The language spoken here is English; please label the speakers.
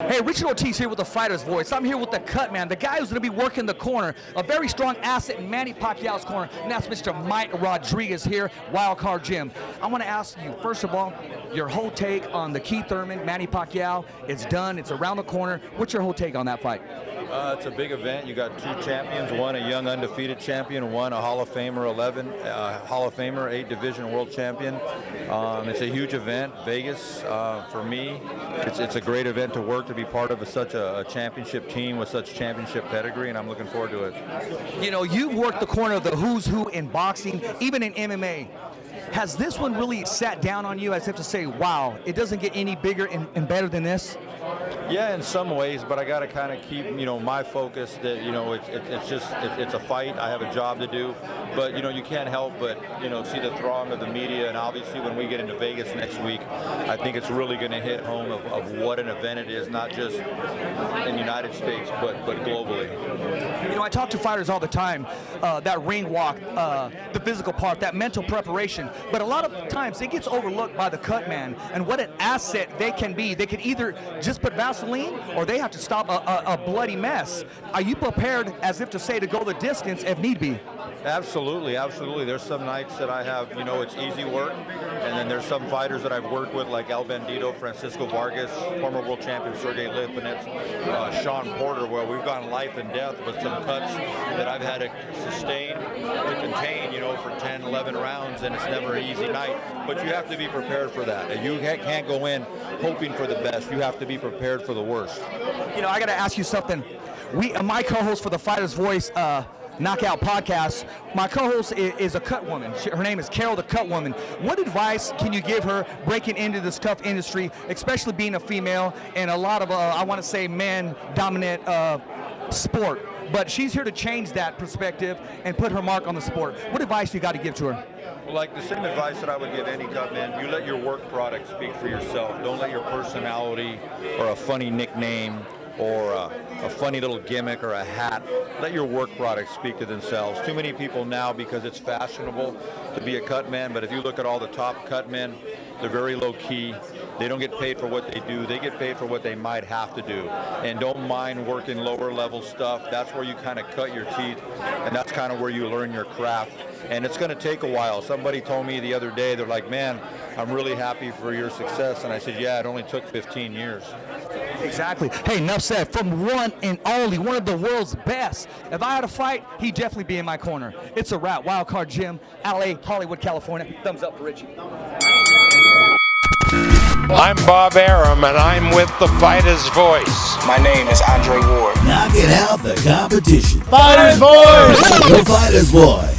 Speaker 1: Hey, Richard Ortiz here with the Fighter's Voice. I'm here with the Cutman, the guy who's going to be working the corner. A very strong asset in Manny Pacquiao's corner, and that's Mr. Mike Rodriguez here, Wildcard Gym. I want to ask you, first of all, your whole take on the Keith Thurman, Manny Pacquiao. It's done. It's around the corner. What's your whole take on that fight?
Speaker 2: It's a big event. You got two champions, one a young undefeated champion, one a Hall of Famer, 8 division world champion. It's a huge event. Vegas, for me, it's a great event to work, to be part of such a championship team with such championship pedigree, and I'm looking forward to it.
Speaker 1: You know, you've worked the corner of the who's who in boxing, even in MMA. Has this one really sat down on you as if to say, wow, it doesn't get any bigger and better than this?
Speaker 2: Yeah, in some ways, but I got to kind of keep, my focus that, it's a fight. I have a job to do, but, you can't help but, see the throng of the media. And obviously when we get into Vegas next week, I think it's really going to hit home of what an event it is, not just in the United States, but globally.
Speaker 1: I talk to fighters all the time, that ring walk, the physical part, that mental preparation, but a lot of times it gets overlooked by the Cutman and what an asset they can be. They can either just put Vaseline or they have to stop a bloody mess. Are you prepared, as if to say, to go the distance if need be?
Speaker 2: Absolutely, absolutely. There's some nights that I have, it's easy work, and then there's some fighters that I've worked with, like El Bandito, Francisco Vargas, former world champion Sergey Lipinets, Sean Porter, where we've gone life and death with some cuts that I've had to sustain, to contain, for 10, 11 rounds, and it's never an easy night. But you have to be prepared for that. You can't go in hoping for the best. You have to be prepared for the worst.
Speaker 1: I got to ask you something. My co-host for the Fighter's Voice Knockout podcast, my co-host is a cut woman. Her name is Carol the Cut Woman. What advice can you give her breaking into this tough industry, especially being a female and a lot of, I want to say, men-dominant sport? But she's here to change that perspective and put her mark on the sport. What advice you got to give to her?
Speaker 2: Well, like the same advice that I would give any Cutman, you let your work product speak for yourself. Don't let your personality or a funny nickname or a funny little gimmick or a hat, let your work products speak to themselves. Too many people now, because it's fashionable to be a Cutman, but if you look at all the top Cutmen, they're very low key. They don't get paid for what they do. They get paid for what they might have to do. And don't mind working lower level stuff. That's where you kind of cut your teeth, and that's kind of where you learn your craft. And it's going to take a while. Somebody told me the other day, they're like, man, I'm really happy for your success. And I said, yeah, it only took 15 years.
Speaker 1: Exactly. Hey, enough said. From one and only, one of the world's best. If I had a fight, he'd definitely be in my corner. It's a wrap. Wildcard Gym, LA, Hollywood, California. Thumbs up for Richie.
Speaker 3: I'm Bob Arum, and I'm with the Fighter's Voice.
Speaker 4: My name is Andre Ward.
Speaker 5: Knocking out the competition.
Speaker 6: Fighter's Voice!
Speaker 5: The Fighter's Voice.